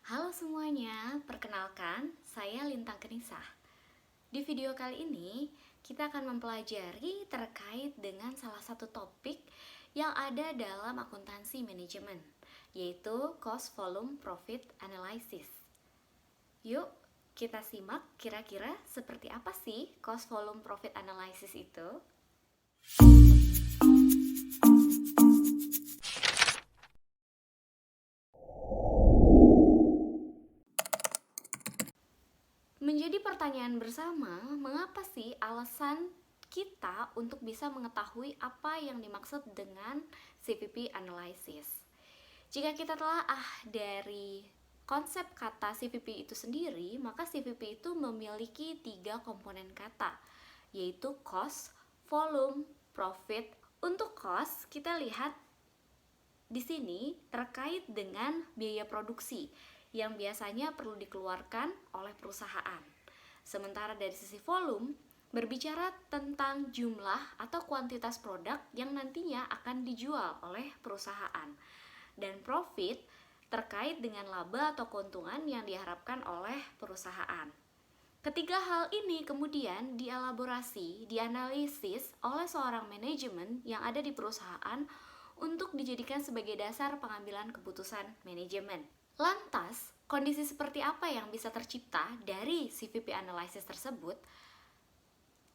Halo semuanya, perkenalkan saya Lintang Kenisah. Di video kali ini, kita akan mempelajari terkait dengan salah satu topik yang ada dalam akuntansi manajemen, yaitu Cost Volume Profit Analysis. Yuk, kita simak kira-kira seperti apa sih Cost Volume Profit Analysis itu? Menjadi pertanyaan bersama, mengapa sih alasan kita untuk bisa mengetahui apa yang dimaksud dengan CVP analysis? Jika kita telah dari konsep kata CVP itu sendiri, maka CVP itu memiliki 3 komponen kata, yaitu cost, volume, profit. Untuk cost, kita lihat di sini terkait dengan biaya produksi yang biasanya perlu dikeluarkan oleh perusahaan. Sementara dari sisi volume, berbicara tentang jumlah atau kuantitas produk yang nantinya akan dijual oleh perusahaan. Dan profit terkait dengan laba atau keuntungan yang diharapkan oleh perusahaan. Ketiga hal ini kemudian dielaborasi, dianalisis oleh seorang manajemen yang ada di perusahaan untuk dijadikan sebagai dasar pengambilan keputusan manajemen. Lantas, kondisi seperti apa yang bisa tercipta dari CVP analysis tersebut?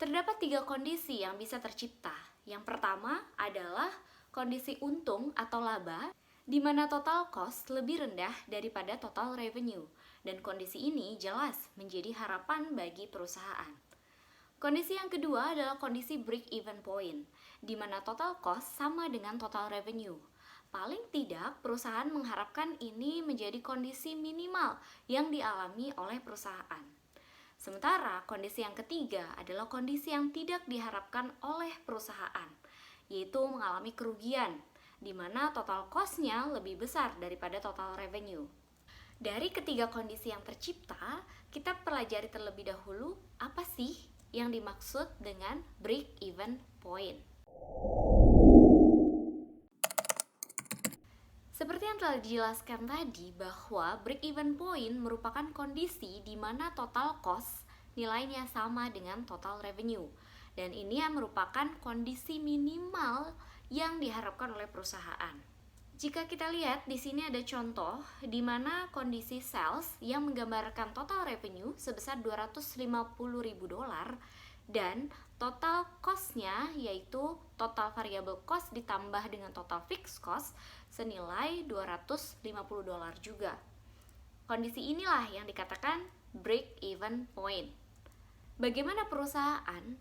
Terdapat 3 kondisi yang bisa tercipta. Yang pertama adalah kondisi untung atau laba, di mana total cost lebih rendah daripada total revenue, dan kondisi ini jelas menjadi harapan bagi perusahaan. Kondisi yang kedua adalah kondisi break-even point, di mana total cost sama dengan total revenue. Paling tidak, perusahaan mengharapkan ini menjadi kondisi minimal yang dialami oleh perusahaan. Sementara kondisi yang ketiga adalah kondisi yang tidak diharapkan oleh perusahaan, yaitu mengalami kerugian, di mana total cost-nya lebih besar daripada total revenue. Dari ketiga kondisi yang tercipta, kita pelajari terlebih dahulu apa sih yang dimaksud dengan break-even point. Seperti yang telah dijelaskan tadi, bahwa break-even point merupakan kondisi di mana total cost nilainya sama dengan total revenue. Dan ini merupakan kondisi minimal yang diharapkan oleh perusahaan. Jika kita lihat di sini ada contoh di mana kondisi sales yang menggambarkan total revenue sebesar $250.000 dan total cost-nya yaitu total variable cost ditambah dengan total fixed cost senilai $250 juga. Kondisi inilah yang dikatakan break-even point. Bagaimana perusahaan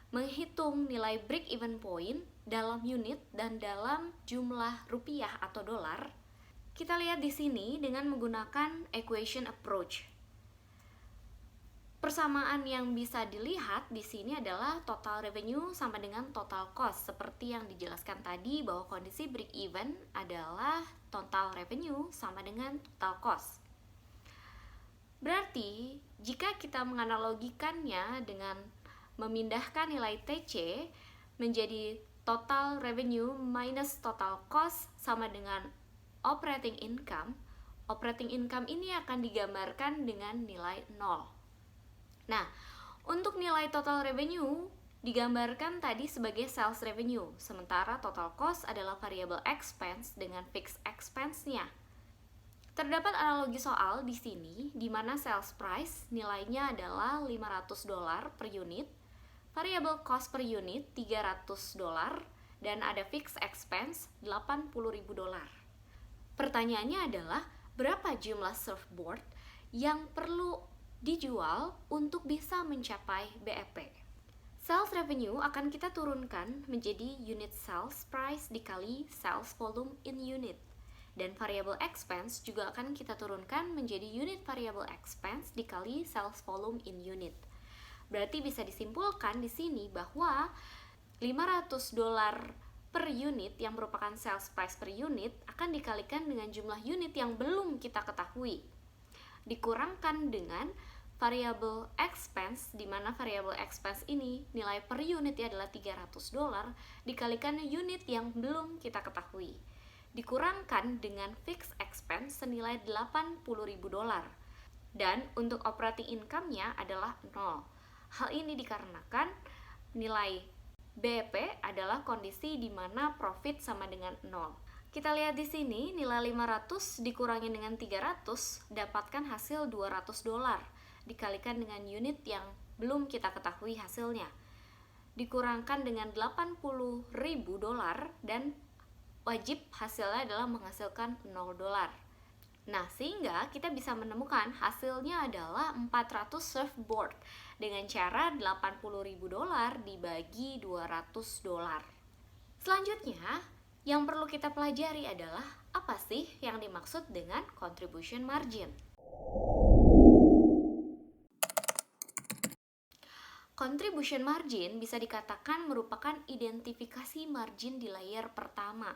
menghitung nilai break-even point dalam unit dan dalam jumlah rupiah atau dolar? Kita lihat di sini dengan menggunakan equation approach. Persamaan yang bisa dilihat di sini adalah total revenue sama dengan total cost, seperti yang dijelaskan tadi bahwa kondisi break even adalah total revenue sama dengan total cost. Berarti jika kita menganalogikannya dengan memindahkan nilai TC menjadi total revenue minus total cost sama dengan operating income, operating income ini akan digambarkan dengan nilai 0. Nah, untuk nilai total revenue digambarkan tadi sebagai sales revenue, sementara total cost adalah variable expense dengan fixed expense-nya. Terdapat analogi soal di sini di mana sales price nilainya adalah $500 per unit, variable cost per unit $300, dan ada fixed expense $80.000. Pertanyaannya adalah berapa jumlah surfboard yang perlu dijual untuk bisa mencapai BEP. Sales revenue akan kita turunkan menjadi unit sales price dikali sales volume in unit. Dan variable expense juga akan kita turunkan menjadi unit variable expense dikali sales volume in unit. Berarti bisa disimpulkan di sini bahwa $500 per unit yang merupakan sales price per unit akan dikalikan dengan jumlah unit yang belum kita ketahui, dikurangkan dengan variable expense, di mana variable expense ini nilai per unitnya adalah $300 dikalikan unit yang belum kita ketahui. dikurangkan dengan fixed expense senilai $80.000 dan untuk operating income-nya adalah 0. Hal ini dikarenakan nilai BEP adalah kondisi di mana profit sama dengan 0. Kita lihat di sini nilai 500 dikurangi dengan 300 dapatkan hasil $200 dikalikan dengan unit yang belum kita ketahui hasilnya. Dikurangkan dengan $80.000 dan wajib hasilnya adalah menghasilkan $0. Nah, sehingga kita bisa menemukan hasilnya adalah 400 surfboard dengan cara $80.000 dibagi $200. Selanjutnya, yang perlu kita pelajari adalah apa sih yang dimaksud dengan contribution margin. Contribution margin bisa dikatakan merupakan identifikasi margin di layer pertama,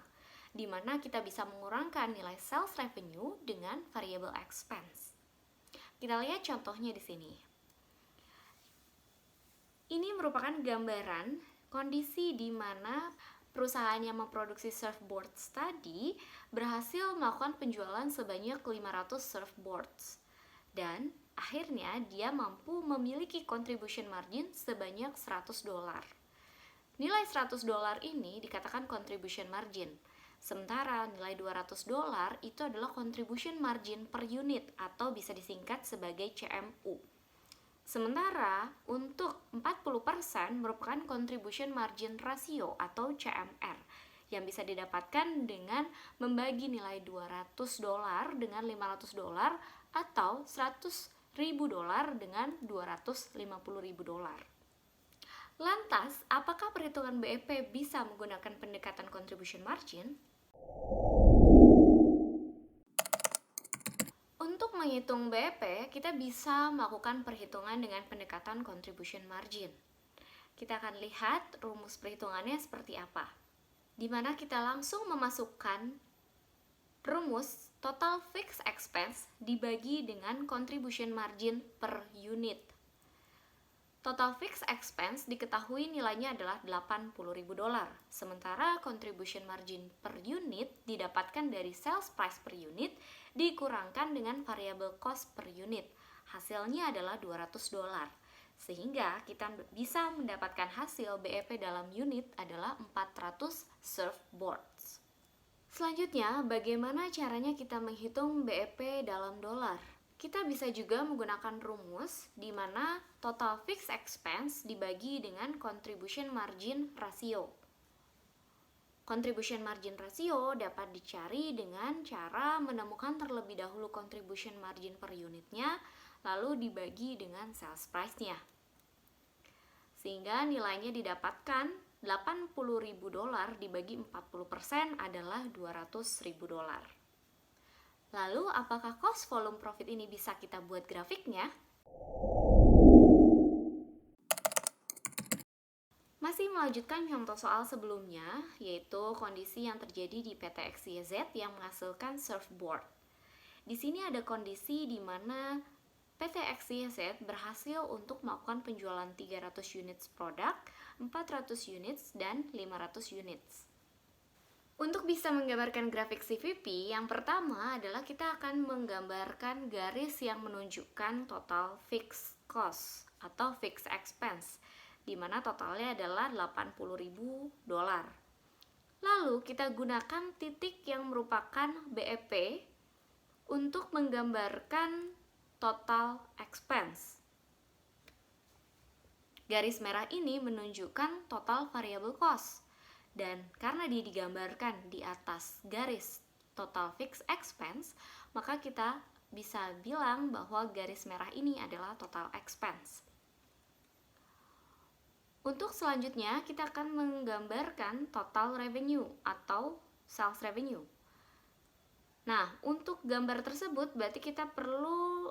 di mana kita bisa mengurangkan nilai sales revenue dengan variable expense. Kita lihat contohnya di sini. Ini merupakan gambaran kondisi di mana perusahaan yang memproduksi surfboards tadi berhasil melakukan penjualan sebanyak 500 surfboards. Dan akhirnya dia mampu memiliki contribution margin sebanyak $100. Nilai $100 ini dikatakan contribution margin. Sementara nilai $200 itu adalah contribution margin per unit atau bisa disingkat sebagai CMU. Sementara untuk 40% merupakan contribution margin ratio atau CMR yang bisa didapatkan dengan membagi nilai $200 dengan $500 atau $100.000 dengan $250.000. Lantas, apakah perhitungan BEP bisa menggunakan pendekatan contribution margin? Untuk menghitung BEP, kita bisa melakukan perhitungan dengan pendekatan contribution margin. Kita akan lihat rumus perhitungannya seperti apa. Di mana kita langsung memasukkan rumus total fixed expense dibagi dengan contribution margin per unit. Total fixed expense diketahui nilainya adalah $80.000, sementara contribution margin per unit didapatkan dari sales price per unit dikurangkan dengan variable cost per unit. Hasilnya adalah $200. Sehingga kita bisa mendapatkan hasil BEP dalam unit adalah 400 surfboards. Selanjutnya, bagaimana caranya kita menghitung BEP dalam dolar? Kita bisa juga menggunakan rumus di mana total fixed expense dibagi dengan contribution margin ratio. Contribution margin ratio dapat dicari dengan cara menemukan terlebih dahulu contribution margin per unitnya, lalu dibagi dengan sales price-nya. Sehingga nilainya didapatkan $80.000 dibagi 40% adalah $200.000. Lalu, apakah cost volume profit ini bisa kita buat grafiknya? Masih melanjutkan contoh soal sebelumnya, yaitu kondisi yang terjadi di PT XYZ yang menghasilkan surfboard. Di sini ada kondisi di mana PT XYZ berhasil untuk melakukan penjualan 300 units produk, 400 units, dan 500 units. Untuk bisa menggambarkan grafik CVP, yang pertama adalah kita akan menggambarkan garis yang menunjukkan total fixed cost atau fixed expense, di mana totalnya adalah $80.000. Lalu kita gunakan titik yang merupakan BEP untuk menggambarkan total expense. Garis merah ini menunjukkan total variable cost. Dan karena dia digambarkan di atas garis total fixed expense, maka kita bisa bilang bahwa garis merah ini adalah total expense. Untuk selanjutnya, kita akan menggambarkan total revenue atau sales revenue. Nah, untuk gambar tersebut berarti kita perlu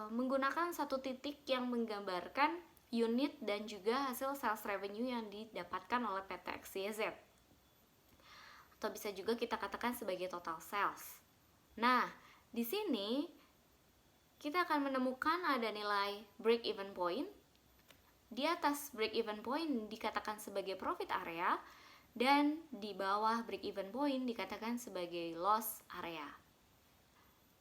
menggunakan satu titik yang menggambarkan unit dan juga hasil sales revenue yang didapatkan oleh PT XYZ. Atau bisa juga kita katakan sebagai total sales. Nah, di sini kita akan menemukan ada nilai break even point. Di atas break even point dikatakan sebagai profit area dan di bawah break even point dikatakan sebagai loss area.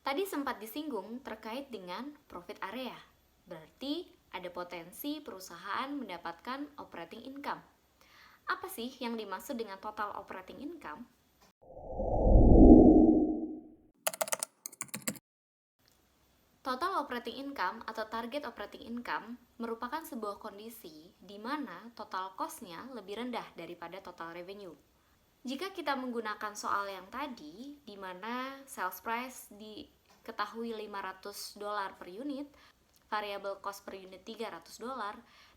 Tadi sempat disinggung terkait dengan profit area, berarti ada potensi perusahaan mendapatkan operating income. Apa sih yang dimaksud dengan total operating income? Total operating income atau target operating income merupakan sebuah kondisi di mana total cost-nya lebih rendah daripada total revenue. Jika kita menggunakan soal yang tadi, di mana sales price diketahui $500 per unit, variable cost per unit $300,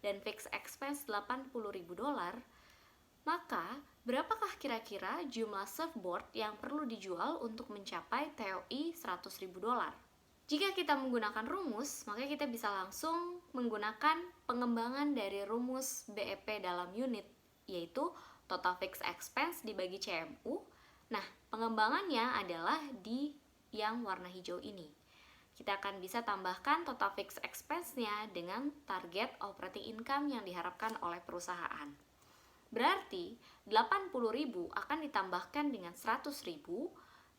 dan fixed expense $80.000, maka berapakah kira-kira jumlah surfboard yang perlu dijual untuk mencapai TOI $100.000? Jika kita menggunakan rumus, maka kita bisa langsung menggunakan pengembangan dari rumus BEP dalam unit, yaitu total fixed expense dibagi CMU. Nah, pengembangannya adalah di yang warna hijau ini. Kita akan bisa tambahkan total fixed expense-nya dengan target operating income yang diharapkan oleh perusahaan. Berarti 80.000 akan ditambahkan dengan 100.000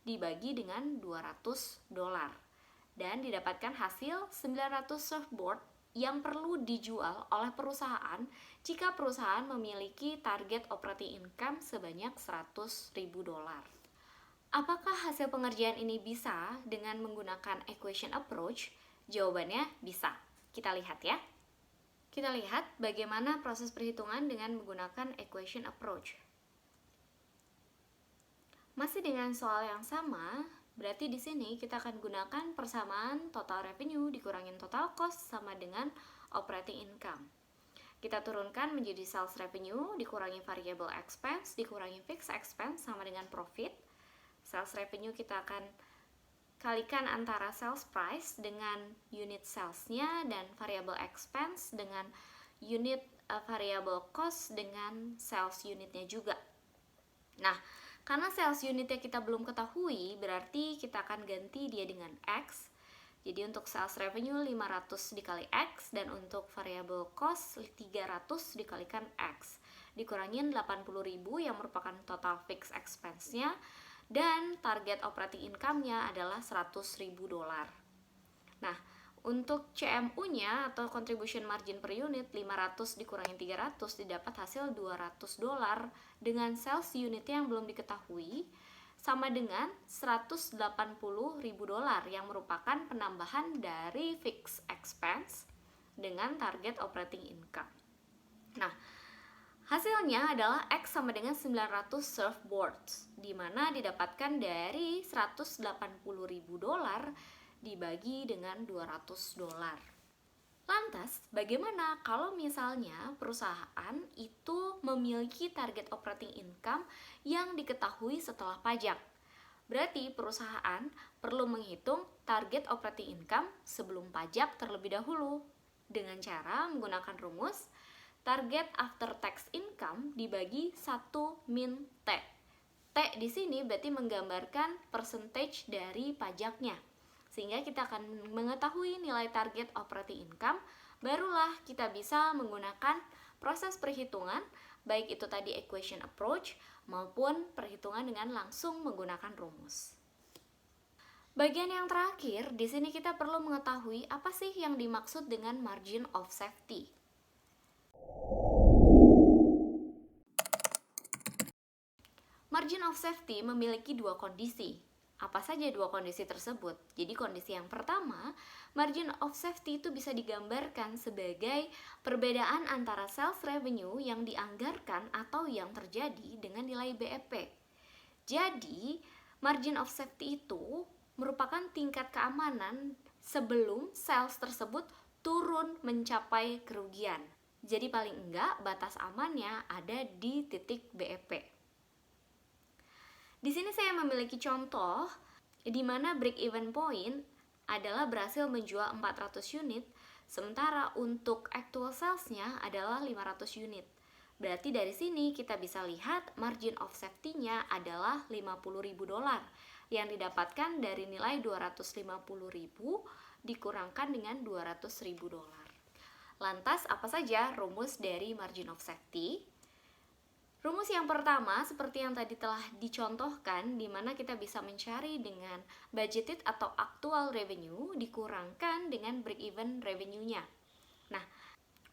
dibagi dengan $200 dan didapatkan hasil 900 surfboard yang perlu dijual oleh perusahaan jika perusahaan memiliki target operating income sebanyak $100.000. Apakah hasil pengerjaan ini bisa dengan menggunakan equation approach? Jawabannya bisa. Kita lihat ya. Kita lihat bagaimana proses perhitungan dengan menggunakan equation approach. Masih dengan soal yang sama, berarti di sini kita akan gunakan persamaan total revenue dikurangin total cost sama dengan operating income. Kita turunkan menjadi sales revenue dikurangi variable expense dikurangi fixed expense sama dengan profit. Sales revenue kita akan kalikan antara sales price dengan unit salesnya dan variable expense dengan unit variable cost dengan sales unitnya juga. Nah, karena sales unitnya kita belum ketahui, berarti kita akan ganti dia dengan X. Jadi untuk sales revenue 500 dikali X dan untuk variable cost 300 dikalikan X. Dikurangin 80.000 yang merupakan total fixed expense-nya dan target operating income-nya adalah $100.000. Nah, untuk CMU-nya atau contribution margin per unit 500 dikurangi 300 didapat hasil $200 dengan sales unitnya yang belum diketahui sama dengan $180.000 yang merupakan penambahan dari fixed expense dengan target operating income. Nah, hasilnya adalah X sama dengan 900 surfboards di mana didapatkan dari $180.000 dibagi dengan $200. Lantas, bagaimana kalau misalnya perusahaan itu memiliki target operating income yang diketahui setelah pajak? Berarti perusahaan perlu menghitung target operating income sebelum pajak terlebih dahulu dengan cara menggunakan rumus target after tax income dibagi 1 min T. T di sini berarti menggambarkan percentage dari pajaknya. Sehingga kita akan mengetahui nilai target operating income, barulah kita bisa menggunakan proses perhitungan, baik itu tadi equation approach maupun perhitungan dengan langsung menggunakan rumus. Bagian yang terakhir, di sini kita perlu mengetahui apa sih yang dimaksud dengan margin of safety. Margin of safety memiliki dua kondisi. Apa saja dua kondisi tersebut? Jadi kondisi yang pertama, margin of safety itu bisa digambarkan sebagai perbedaan antara sales revenue yang dianggarkan atau yang terjadi dengan nilai BEP. Jadi, margin of safety itu merupakan tingkat keamanan sebelum sales tersebut turun mencapai kerugian. Jadi paling enggak batas amannya ada di titik BEP. Di sini saya memiliki contoh di mana break even point adalah berhasil menjual 400 unit, sementara untuk actual sales-nya adalah 500 unit. Berarti dari sini kita bisa lihat margin of safety-nya adalah $50.000 yang didapatkan dari nilai 250.000 dikurangkan dengan $200.000. Lantas apa saja rumus dari margin of safety? Rumus yang pertama seperti yang tadi telah dicontohkan, di mana kita bisa mencari dengan budgeted atau actual revenue dikurangkan dengan break-even revenue-nya. Nah,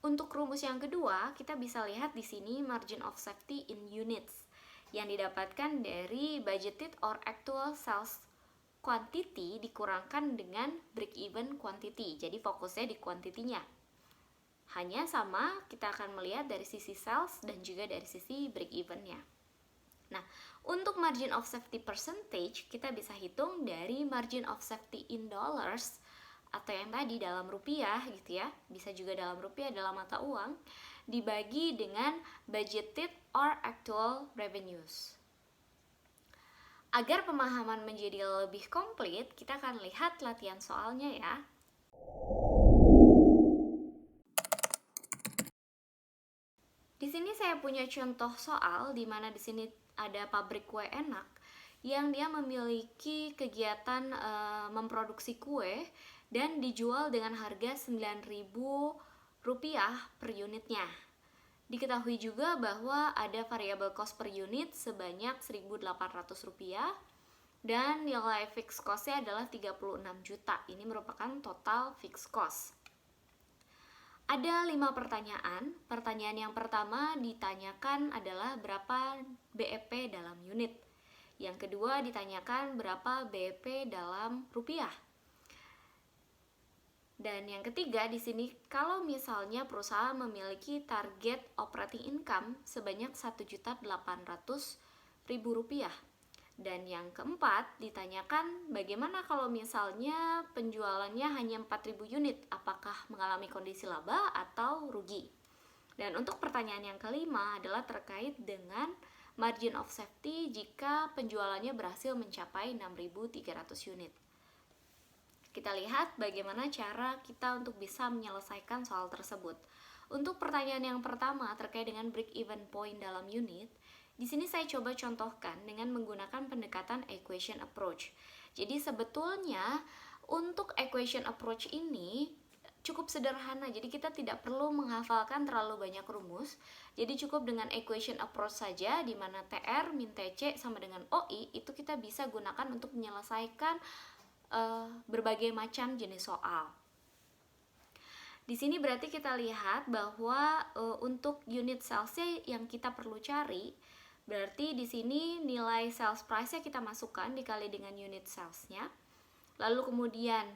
untuk rumus yang kedua, kita bisa lihat di sini margin of safety in units yang didapatkan dari budgeted or actual sales quantity dikurangkan dengan break-even quantity. Jadi fokusnya di kuantitinya. Hanya sama, kita akan melihat dari sisi sales dan juga dari sisi break-even-nya. Nah, untuk margin of safety percentage, kita bisa hitung dari margin of safety in dollars, atau yang tadi dalam rupiah gitu ya, bisa juga dalam rupiah, dalam mata uang, dibagi dengan budgeted or actual revenues. Agar pemahaman menjadi lebih komplit, kita akan lihat latihan soalnya ya. Di sini saya punya contoh soal di mana di sini ada pabrik kue enak yang dia memiliki kegiatan memproduksi kue dan dijual dengan harga Rp9.000 per unitnya. Diketahui juga bahwa ada variable cost per unit sebanyak Rp1.800 dan nilai fixed cost-nya adalah 36 juta. Ini merupakan total fixed cost. Ada 5 pertanyaan. Pertanyaan yang pertama ditanyakan adalah berapa BEP dalam unit. Yang kedua ditanyakan berapa BEP dalam rupiah. Dan yang ketiga di sini, kalau misalnya perusahaan memiliki target operating income sebanyak Rp1.800.000. Dan yang keempat ditanyakan bagaimana kalau misalnya penjualannya hanya 4.000 unit, apakah mengalami kondisi laba atau rugi. Dan untuk pertanyaan yang kelima adalah terkait dengan margin of safety jika penjualannya berhasil mencapai 6.300 unit. Kita lihat bagaimana cara kita untuk bisa menyelesaikan soal tersebut. Untuk pertanyaan yang pertama terkait dengan break-even point dalam unit, di sini saya coba contohkan dengan menggunakan pendekatan equation approach. Jadi sebetulnya untuk equation approach ini cukup sederhana. Jadi kita tidak perlu menghafalkan terlalu banyak rumus. Jadi cukup dengan equation approach saja, di mana TR min TC sama dengan OI itu kita bisa gunakan untuk menyelesaikan berbagai macam jenis soal. Di sini berarti kita lihat bahwa untuk unit salesnya yang kita perlu cari, berarti di sini nilai sales price-nya kita masukkan dikali dengan unit sales-nya. Lalu kemudian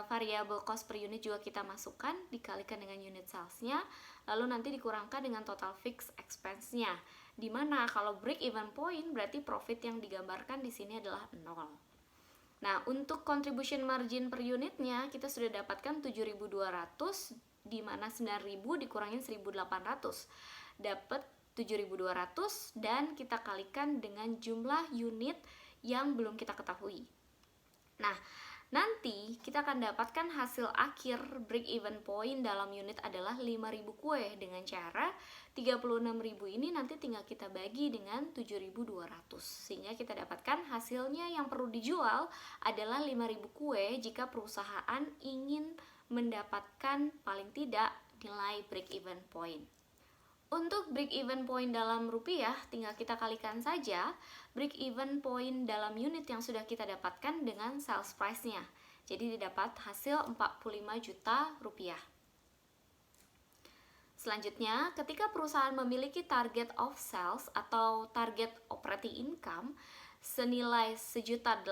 variable cost per unit juga kita masukkan dikalikan dengan unit sales-nya. Lalu nanti dikurangkan dengan total fixed expense-nya. Dimana kalau break even point berarti profit yang digambarkan di sini adalah 0. Nah, untuk contribution margin per unitnya kita sudah dapatkan 7.200, di mana 9.000 dikurangin 1.800. Dapat 7.200 dan kita kalikan dengan jumlah unit yang belum kita ketahui. Nah, nanti kita akan dapatkan hasil akhir break even point dalam unit adalah 5.000 kue dengan cara 36.000 ini nanti tinggal kita bagi dengan 7.200 sehingga kita dapatkan hasilnya yang perlu dijual adalah 5.000 kue jika perusahaan ingin mendapatkan paling tidak nilai break even point. Untuk break even point dalam rupiah, tinggal kita kalikan saja break even point dalam unit yang sudah kita dapatkan dengan sales price-nya. Jadi didapat hasil 45 juta rupiah. Selanjutnya, ketika perusahaan memiliki target of sales atau target operating income senilai 1.800.000,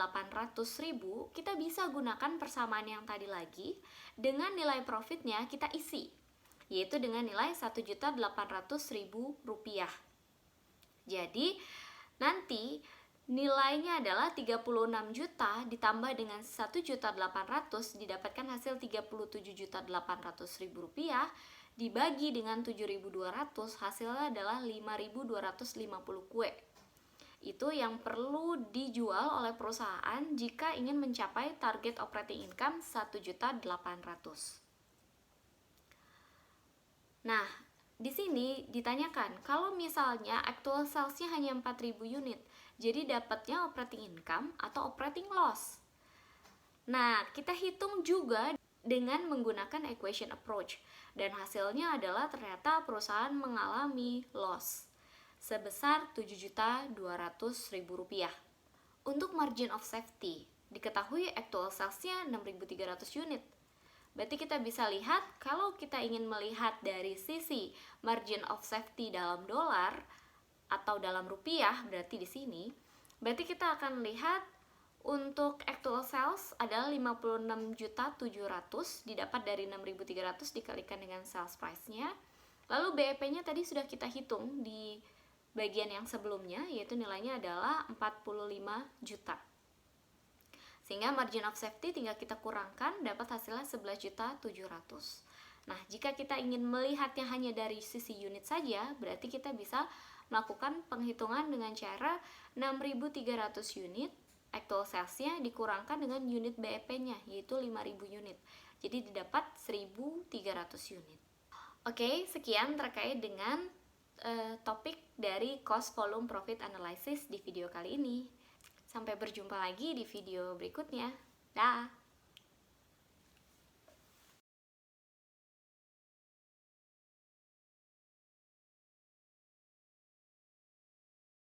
kita bisa gunakan persamaan yang tadi lagi dengan nilai profitnya kita isi, yaitu dengan nilai Rp1.800.000. Jadi nanti nilainya adalah 36 juta ditambah dengan 1.800.000 didapatkan hasil Rp37.800.000 dibagi dengan 7.200 hasilnya adalah 5.250 kue. Itu yang perlu dijual oleh perusahaan jika ingin mencapai target operating income 1.800.000. Nah, di sini ditanyakan, kalau misalnya actual sales-nya hanya 4.000 unit, jadi dapatnya operating income atau operating loss. Nah, kita hitung juga dengan menggunakan equation approach, dan hasilnya adalah ternyata perusahaan mengalami loss. sebesar Rp7.200.000. Untuk margin of safety, diketahui actual sales-nya 6.300 unit. Berarti kita bisa lihat, kalau kita ingin melihat dari sisi margin of safety dalam dolar atau dalam rupiah, berarti di sini, berarti kita akan lihat untuk actual sales adalah 56.700.000 didapat dari 6.300 dikalikan dengan sales price-nya. Lalu BEP-nya tadi sudah kita hitung di bagian yang sebelumnya, yaitu nilainya adalah 45 juta. Sehingga margin of safety tinggal kita kurangkan, dapat hasilnya 11.700.000. Nah, jika kita ingin melihatnya hanya dari sisi unit saja, berarti kita bisa melakukan penghitungan dengan cara 6.300 unit actual sales-nya dikurangkan dengan unit BEP-nya, yaitu 5.000 unit. Jadi didapat 1.300 unit. Oke, sekian terkait dengan topik dari cost volume profit analysis di video kali ini. Sampai berjumpa lagi di video berikutnya. Dah.